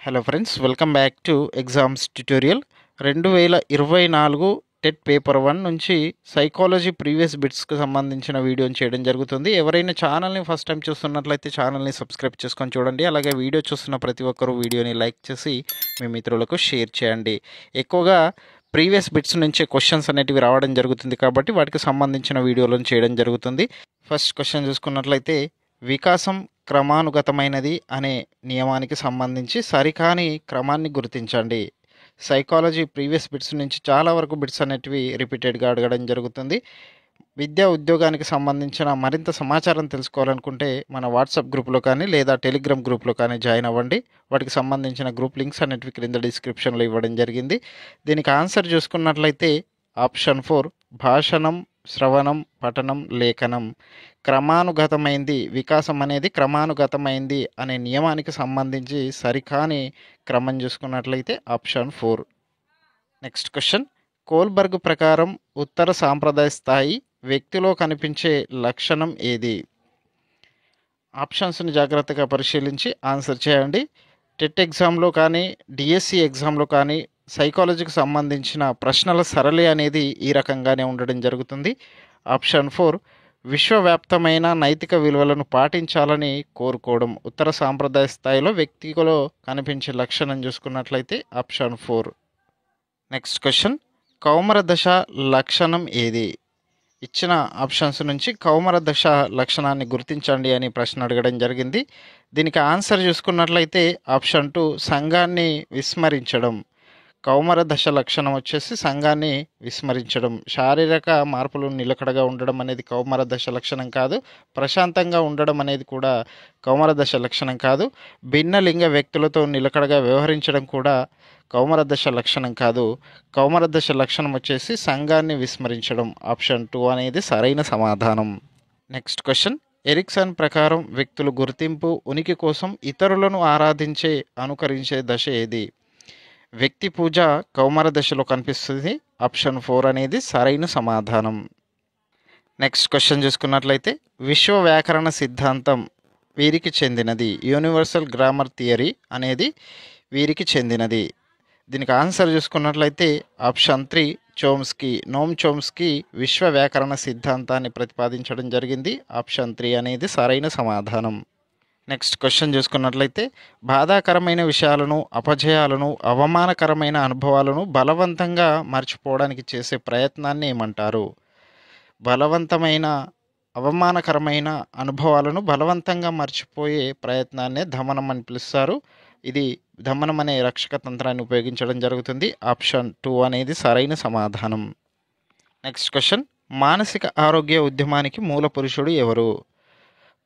Hello friends, welcome back to exams tutorial. 2024 TET paper 1 నుంచి psychology previous బిట్స్కి సంబంధించిన వీడియోని చేయడం జరుగుతుంది. ఎవరైనా ఛానల్ని ఫస్ట్ టైం చూస్తున్నట్లయితే ఛానల్ని సబ్స్క్రైబ్ చేసుకొని చూడండి. అలాగే వీడియో చూస్తున్న ప్రతి ఒక్కరూ వీడియోని లైక్ చేసి మీ మిత్రులకు షేర్ చేయండి. ఎక్కువగా ప్రీవియస్ బిట్స్ నుంచి క్వశ్చన్స్ అనేటివి రావడం జరుగుతుంది కాబట్టి వాటికి సంబంధించిన వీడియోలను చేయడం జరుగుతుంది. ఫస్ట్ క్వశ్చన్ చూసుకున్నట్లయితే, వికాసం క్రమానుగతమైనది అనే నియమానికి సంబంధించి సరికాని క్రమాన్ని గుర్తించండి. సైకాలజీ ప్రీవియస్ బిట్స్ నుంచి చాలా వరకు బిట్స్ అనేటివి రిపీటెడ్గా అడగడం జరుగుతుంది. విద్యా ఉద్యోగానికి సంబంధించిన మరింత సమాచారం తెలుసుకోవాలనుకుంటే మన వాట్సాప్ గ్రూప్లో కానీ లేదా టెలిగ్రామ్ గ్రూప్లో కానీ జాయిన్ అవ్వండి. వాటికి సంబంధించిన గ్రూప్ లింక్స్ అనేటివి క్రింద డిస్క్రిప్షన్లో ఇవ్వడం జరిగింది. దీనికి ఆన్సర్ చూసుకున్నట్లయితే ఆప్షన్ 4 భాషణం, శ్రవణం, పఠనం, లేఖనం. క్రమానుగతమైంది, వికాసం అనేది క్రమానుగతమైంది అనే నియమానికి సంబంధించి సరికాని క్రమం చూసుకున్నట్లయితే ఆప్షన్ 4. నెక్స్ట్ క్వశ్చన్, కోల్బర్గ్ ప్రకారం ఉత్తర సాంప్రదాయ స్థాయి వ్యక్తిలో కనిపించే లక్షణం ఏది? ఆప్షన్స్ని జాగ్రత్తగా పరిశీలించి ఆన్సర్ చేయండి. టెట్ ఎగ్జామ్లో కానీ డిఎస్సి ఎగ్జామ్లో కానీ సైకాలజీకి సంబంధించిన ప్రశ్నల సరళి అనేది ఈ రకంగానే ఉండడం జరుగుతుంది. ఆప్షన్ 4 విశ్వవ్యాప్తమైన నైతిక విలువలను పాటించాలని కోరుకోవడం. ఉత్తర సాంప్రదాయ స్థాయిలో వ్యక్తిలో కనిపించే లక్షణం చూసుకున్నట్లయితే ఆప్షన్ 4. నెక్స్ట్ క్వశ్చన్, కౌమార దశ లక్షణం ఏది? ఇచ్చిన ఆప్షన్స్ నుంచి కౌమార దశ లక్షణాన్ని గుర్తించండి అని ప్రశ్న అడగడం జరిగింది. దీనికి ఆన్సర్ చూసుకున్నట్లయితే ఆప్షన్ 2 సంఘాన్ని విస్మరించడం. కౌమార దశ లక్షణం వచ్చేసి సంఘాన్ని విస్మరించడం. శారీరక మార్పులు నిలకడగా ఉండడం అనేది కౌమార దశ లక్షణం కాదు. ప్రశాంతంగా ఉండడం అనేది కూడా కౌమార దశ లక్షణం కాదు. భిన్న లింగ వ్యక్తులతో నిలకడగా వ్యవహరించడం కూడా కౌమార దశ లక్షణం కాదు. కౌమార దశ లక్షణం వచ్చేసి సంఘాన్ని విస్మరించడం. ఆప్షన్ 2 అనేది సరైన సమాధానం. నెక్స్ట్ క్వశ్చన్, ఎరిక్సన్ ప్రకారం వ్యక్తులు గుర్తింపు, ఉనికి కోసం ఇతరులను ఆరాధించే, అనుకరించే దశ ఏది? వ్యక్తి పూజ కౌమార దశలో కనిపిస్తుంది. ఆప్షన్ 4 అనేది సరైన సమాధానం. నెక్స్ట్ క్వశ్చన్ చూసుకున్నట్లయితే, విశ్వ వ్యాకరణ సిద్ధాంతం వీరికి చెందినది. యూనివర్సల్ గ్రామర్ థియరీ అనేది వీరికి చెందినది. దీనికి ఆన్సర్ చూసుకున్నట్లయితే ఆప్షన్ 3 చోమ్స్కీ. నోమ్ చోమ్స్కీ విశ్వ వ్యాకరణ సిద్ధాంతాన్ని ప్రతిపాదించడం జరిగింది. ఆప్షన్ 3 అనేది సరైన సమాధానం. నెక్స్ట్ క్వశ్చన్ చూసుకున్నట్లయితే, బాధాకరమైన విషయాలను, అపజయాలను, అవమానకరమైన అనుభవాలను బలవంతంగా మర్చిపోవడానికి చేసే ప్రయత్నాన్ని ఏమంటారు? బలవంతమైన, అవమానకరమైన అనుభవాలను బలవంతంగా మర్చిపోయే ప్రయత్నాన్నే దమనం అని పిలుస్తారు. ఇది దమనం అనే రక్షక తంత్రాన్ని ఉపయోగించడం జరుగుతుంది. ఆప్షన్ 2 అనేది సరైన సమాధానం. నెక్స్ట్ క్వశ్చన్, మానసిక ఆరోగ్య ఉద్యమానికి మూల పురుషుడు ఎవరు?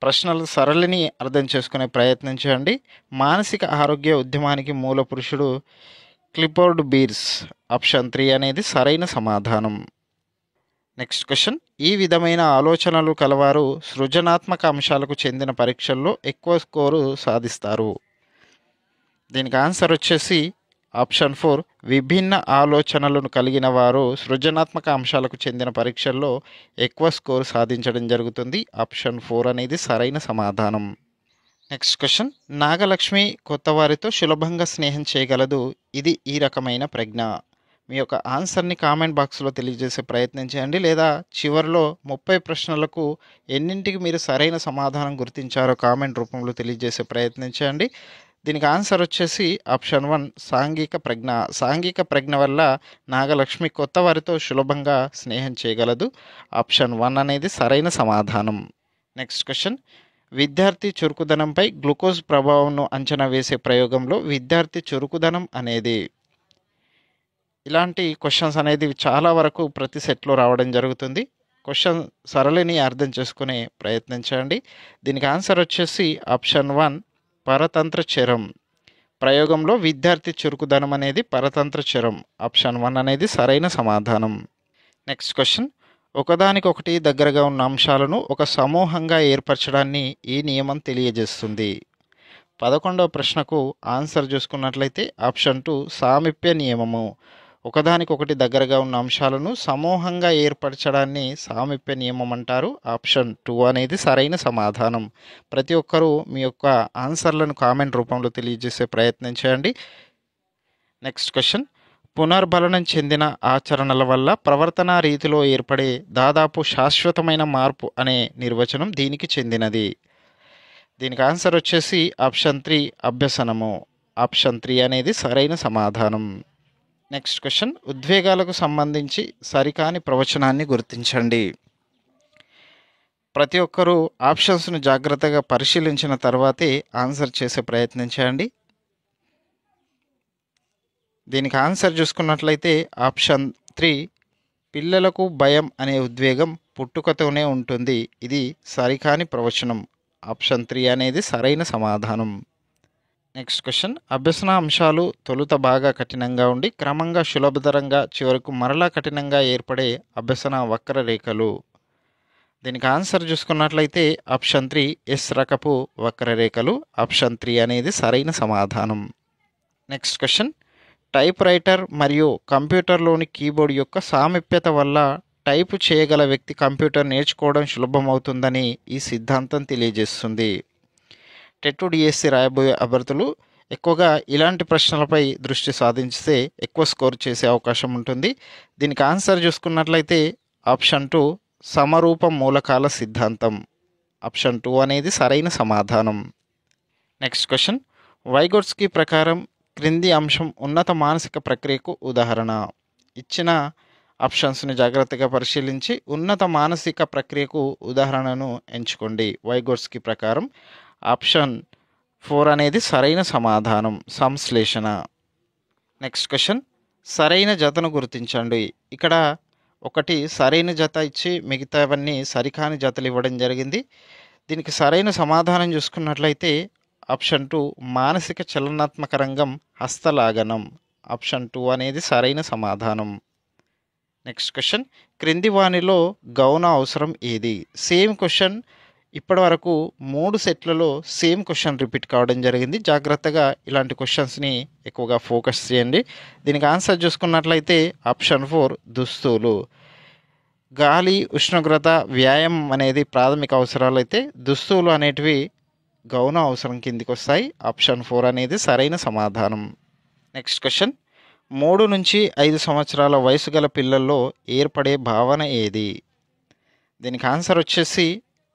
ప్రశ్నల సరళిని అర్థం చేసుకునే ప్రయత్నం చేయండి. మానసిక ఆరోగ్య ఉద్యమానికి మూల పురుషుడు క్లిఫోర్డ్ బీర్స్. ఆప్షన్ 3 అనేది సరైన సమాధానం. నెక్స్ట్ క్వశ్చన్, ఈ విధమైన ఆలోచనలు కలవారు సృజనాత్మక అంశాలకు చెందిన పరీక్షల్లో ఎక్కువ స్కోరు సాధిస్తారు. దీనికి ఆన్సర్ వచ్చేసి ఆప్షన్ 4 విభిన్న ఆలోచనలను కలిగిన వారు సృజనాత్మక అంశాలకు చెందిన పరీక్షల్లో ఎక్కువ స్కోర్ సాధించడం జరుగుతుంది. ఆప్షన్ 4 అనేది సరైన సమాధానం. నెక్స్ట్ క్వశ్చన్, నాగలక్ష్మి కొత్త వారితో సులభంగా స్నేహం చేయగలదు. ఇది ఈ రకమైన ప్రజ్ఞ. మీ యొక్క ఆన్సర్ని కామెంట్ బాక్స్లో తెలియజేసే ప్రయత్నం చేయండి, లేదా చివరిలో 30 ప్రశ్నలకు ఎన్నింటికి మీరు సరైన సమాధానం గుర్తించారో కామెంట్ రూపంలో తెలియజేసే ప్రయత్నం చేయండి. దీనికి ఆన్సర్ వచ్చేసి ఆప్షన్ 1 సాంఘిక ప్రజ్ఞ. సాంఘిక ప్రజ్ఞ వల్ల నాగలక్ష్మి కొత్త వారితో సులభంగా స్నేహం చేయగలదు. ఆప్షన్ 1 అనేది సరైన సమాధానం. నెక్స్ట్ క్వశ్చన్, విద్యార్థి చురుకుదనంపై గ్లూకోజ్ ప్రభావంను అంచనా వేసే ప్రయోగంలో విద్యార్థి చురుకుదనం అనేది. ఇలాంటి క్వశ్చన్స్ అనేది చాలా వరకు ప్రతి సెట్లో రావడం జరుగుతుంది. క్వశ్చన్ సరళిని అర్థం చేసుకునే ప్రయత్నం చేయండి. దీనికి ఆన్సర్ వచ్చేసి ఆప్షన్ 1 పరతంత్ర చరం. ప్రయోగంలో విద్యార్థి చురుకుదనం అనేది పరతంత్ర చరం. ఆప్షన్ 1 అనేది సరైన సమాధానం. నెక్స్ట్ క్వశ్చన్, ఒకదానికొకటి దగ్గరగా ఉన్న అంశాలను ఒక సమూహంగా ఏర్పరచడాన్ని ఈ నియమం తెలియజేస్తుంది. 11వ ప్రశ్నకు ఆన్సర్ చూసుకున్నట్లయితే ఆప్షన్ 2 సామీప్య నియమము. ఒకదానికొకటి దగ్గరగా ఉన్న అంశాలను సమూహంగా ఏర్పరచడాన్ని సామీప్య నియమం అంటారు. ఆప్షన్ 2 అనేది సరైన సమాధానం. ప్రతి ఒక్కరూ మీ యొక్క ఆన్సర్లను కామెంట్ రూపంలో తెలియజేసే ప్రయత్నం చేయండి. Next question. పునర్బలనం చెందిన ఆచరణల వల్ల ప్రవర్తనా రీతిలో ఏర్పడే దాదాపు శాశ్వతమైన మార్పు అనే నిర్వచనం దీనికి చెందినది. దీనికి ఆన్సర్ వచ్చేసి ఆప్షన్ 3 అభ్యసనము. ఆప్షన్ 3 అనేది సరైన సమాధానం. Next question. ఉద్వేగాలకు సంబంధించి సరికాని ప్రవచనాన్ని గుర్తించండి. ప్రతి ఒక్కరూ ఆప్షన్స్ను జాగ్రత్తగా పరిశీలించిన తర్వాతే ఆన్సర్ చేసే ప్రయత్నం చేయండి. దీనికి ఆన్సర్ చూసుకున్నట్లయితే ఆప్షన్ 3 పిల్లలకు భయం అనే ఉద్వేగం పుట్టుకతోనే ఉంటుంది. ఇది సరికాని ప్రవచనం. ఆప్షన్ 3 అనేది సరైన సమాధానం. Next question. అభ్యసన అంశాలు తొలుత బాగా కఠినంగా ఉండి క్రమంగా సులభతరంగా చివరకు మరలా కఠినంగా ఏర్పడే అభ్యసన వక్రరేఖలు. దీనికి ఆన్సర్ చూసుకున్నట్లయితే ఆప్షన్ 3 ఎస్ రకపు వక్రరేఖలు. ఆప్షన్ 3 అనేది సరైన సమాధానం. Next question. టైప్ రైటర్ మరియు కంప్యూటర్లోని కీబోర్డ్ యొక్క సామీప్యత వల్ల టైపు చేయగల వ్యక్తి కంప్యూటర్ నేర్చుకోవడం సులభమవుతుందని ఈ సిద్ధాంతం తెలియజేస్తుంది. టెట్ డిఎస్సి రాయబోయే అభ్యర్థులు ఎక్కువగా ఇలాంటి ప్రశ్నలపై దృష్టి సాధించితే ఎక్కువ స్కోర్ చేసే అవకాశం ఉంటుంది. దీనికి ఆన్సర్ చూసుకున్నట్లయితే ఆప్షన్ 2 సమరూప మూలకాల సిద్ధాంతం. ఆప్షన్ 2 అనేది సరైన సమాధానం. Next question. వైగోట్స్కీ ప్రకారం క్రింది అంశం ఉన్నత మానసిక ప్రక్రియకు ఉదాహరణ. ఇచ్చిన ఆప్షన్స్ని జాగ్రత్తగా పరిశీలించి ఉన్నత మానసిక ప్రక్రియకు ఉదాహరణను ఎంచుకోండి. వైగోట్స్కీ ప్రకారం ఆప్షన్ 4 అనేది సరైన సమాధానం. సంశ్లేషణ. Next question. సరైన జతను గుర్తించండి. ఇక్కడ ఒకటి సరైన జత ఇచ్చి మిగతావన్నీ సరికాని జతలు ఇవ్వడం జరిగింది. దీనికి సరైన సమాధానం చూసుకున్నట్లయితే ఆప్షన్ 2 మానసిక చలనాత్మక రంగం హస్తలాగనం. ఆప్షన్ 2 అనేది సరైన సమాధానం. Next question. క్రింది వానిలో గౌణ అవసరం ఏది? సేమ్ క్వశ్చన్ ఇప్పటి వరకు 3 సెట్లలో సేమ్ క్వశ్చన్ రిపీట్ కావడం జరిగింది. జాగ్రత్తగా ఇలాంటి క్వశ్చన్స్ని ఎక్కువగా ఫోకస్ చేయండి. దీనికి ఆన్సర్ చూసుకున్నట్లయితే ఆప్షన్ 4 దుస్తులు. గాలి, ఉష్ణోగ్రత, వ్యాయామం అనేది ప్రాథమిక అవసరాలు అయితే దుస్తులు అనేటివి గౌణ అవసరం కిందికి వస్తాయి. ఆప్షన్ 4 అనేది సరైన సమాధానం. Next question. 3 నుంచి 5 సంవత్సరాల వయసు గల పిల్లల్లో ఏర్పడే భావన ఏది? దీనికి ఆన్సర్ వచ్చేసి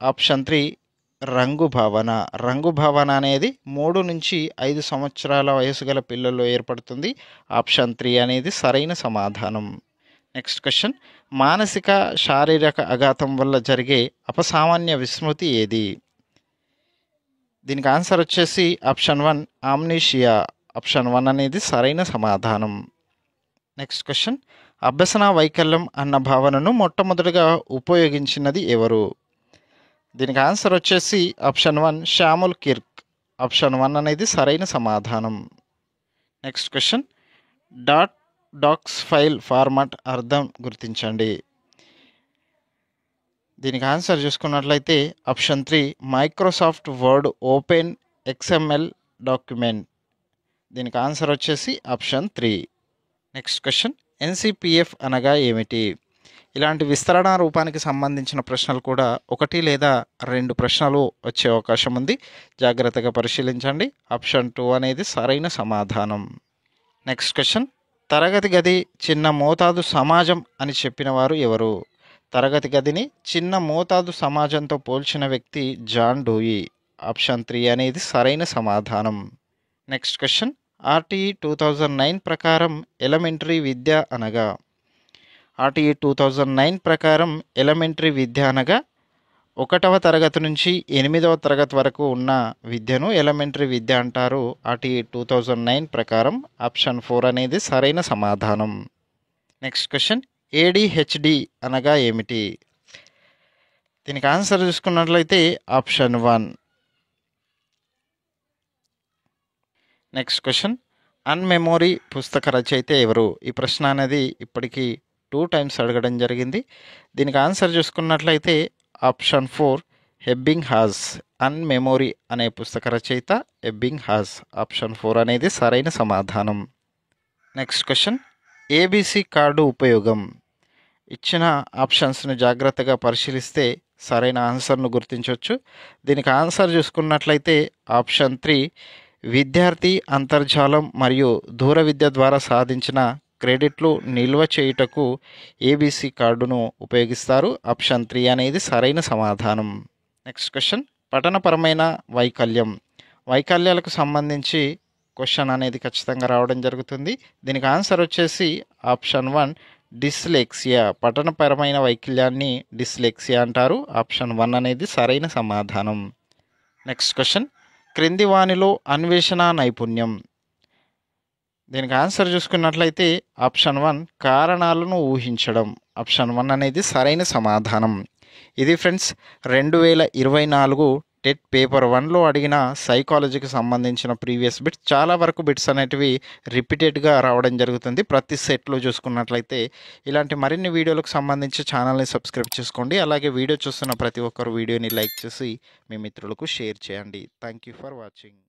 ఆప్షన్ 3 రంగు భావన. రంగు భావన అనేది 3 నుంచి 5 సంవత్సరాల వయసు గల పిల్లల్లో ఏర్పడుతుంది. ఆప్షన్ 3 అనేది సరైన సమాధానం. Next question. మానసిక శారీరక ఆఘాతం వల్ల జరిగే అపసామాన్య విస్మృతి ఏది? దీనికి ఆన్సర్ వచ్చేసి ఆప్షన్ 1 ఆమ్నీషియా. ఆప్షన్ 1 అనేది సరైన సమాధానం. Next question. అభ్యసన వైకల్యం అన్న భావనను మొట్టమొదటిగా ఉపయోగించినది ఎవరు? దీనికి ఆన్సర్ వచ్చేసి ఆప్షన్ 1 శాముల్ కిర్క్. ఆప్షన్ 1 అనేది సరైన సమాధానం. Next question. Docx file format అర్థం గుర్తించండి. దీనికి ఆన్సర్ చూసుకున్నట్లయితే option 3 Microsoft Word open XML document. దీనికి ఆన్సర్ వచ్చేసి ఆప్షన్ 3. Next question. NCPF అనగా ఏమిటి? ఇలాంటి విస్తరణ రూపానికి సంబంధించిన ప్రశ్నలు కూడా 1 లేదా 2 ప్రశ్నలు వచ్చే అవకాశం ఉంది. జాగ్రత్తగా పరిశీలించండి. ఆప్షన్ 2 అనేది సరైన సమాధానం. Next question. తరగతి గది చిన్న మోతాదు సమాజం అని చెప్పిన వారు ఎవరు? తరగతి గదిని చిన్న మోతాదు సమాజంతో పోల్చిన వ్యక్తి జాన్ డూయి. ఆప్షన్ 3 అనేది సరైన సమాధానం. Next question. RTE 2009 ప్రకారం ఎలిమెంటరీ విద్య అనగా? RTE 2009 ప్రకారం ఎలిమెంటరీ విద్య అనగా 1వ తరగతి నుంచి 8వ తరగతి వరకు ఉన్న విద్యను ఎలిమెంటరీ విద్య అంటారు. RTE 2009 ప్రకారం. ఆప్షన్ 4 అనేది సరైన సమాధానం. Next question. ADHD అనగా ఏమిటి? దీనికి ఆన్సర్ చూసుకున్నట్లయితే ఆప్షన్ 1. Next question. అన్మెమోరీ పుస్తక రచయిత ఎవరు? ఈ ప్రశ్న అనేది ఇప్పటికీ 2 టైమ్స్ అడగడం జరిగింది. దీనికి ఆన్సర్ చూసుకున్నట్లయితే ఆప్షన్ 4 ఎబ్బింగ్హాస్. అన్మెమోరీ అనే పుస్తక రచయిత ఎబ్బింగ్హాస్. ఆప్షన్ 4 అనేది సరైన సమాధానం. Next question. ఏబీసీ కార్డు ఉపయోగం. ఇచ్చిన ఆప్షన్స్ను జాగ్రత్తగా పరిశీలిస్తే సరైన ఆన్సర్ను గుర్తించవచ్చు. దీనికి ఆన్సర్ చూసుకున్నట్లయితే ఆప్షన్ 3 విద్యార్థి అంతర్జాలం మరియు దూర విద్య ద్వారా సాధించిన క్రెడిట్లు నిల్వ చేయుటకు ఏబీసీ కార్డును ఉపయోగిస్తారు. ఆప్షన్ 3 అనేది సరైన సమాధానం. నెక్స్ట్ క్వశ్చన్, పఠనపరమైన వైకల్యం. వైకల్యాలకు సంబంధించి క్వశ్చన్ అనేది ఖచ్చితంగా రావడం జరుగుతుంది. దీనికి ఆన్సర్ వచ్చేసి ఆప్షన్ 1 డిస్లెక్సియా. పఠనపరమైన వైకల్యాన్ని డిస్లెక్సియా అంటారు. ఆప్షన్ 1 అనేది సరైన సమాధానం. నెక్స్ట్ క్వశ్చన్, క్రింది వానిలో అన్వేషణ నైపుణ్యం. దీనికి ఆన్సర్ చూసుకున్నట్లయితే ఆప్షన్ 1 కారణాలను ఊహించడం. ఆప్షన్ 1 అనేది సరైన సమాధానం. ఇది ఫ్రెండ్స్ 2024 టెట్ పేపర్ 1లో అడిగిన సైకాలజీకి సంబంధించిన ప్రీవియస్ బిట్స్. చాలా వరకు బిట్స్ అనేటివి రిపీటెడ్గా రావడం జరుగుతుంది ప్రతి సెట్లో చూసుకున్నట్లయితే. ఇలాంటి మరిన్ని వీడియోలకు సంబంధించి ఛానల్ని సబ్స్క్రైబ్ చేసుకోండి. అలాగే వీడియో చూస్తున్న ప్రతి ఒక్కరు వీడియోని లైక్ చేసి మీ మిత్రులకు షేర్ చేయండి. Thank you for watching.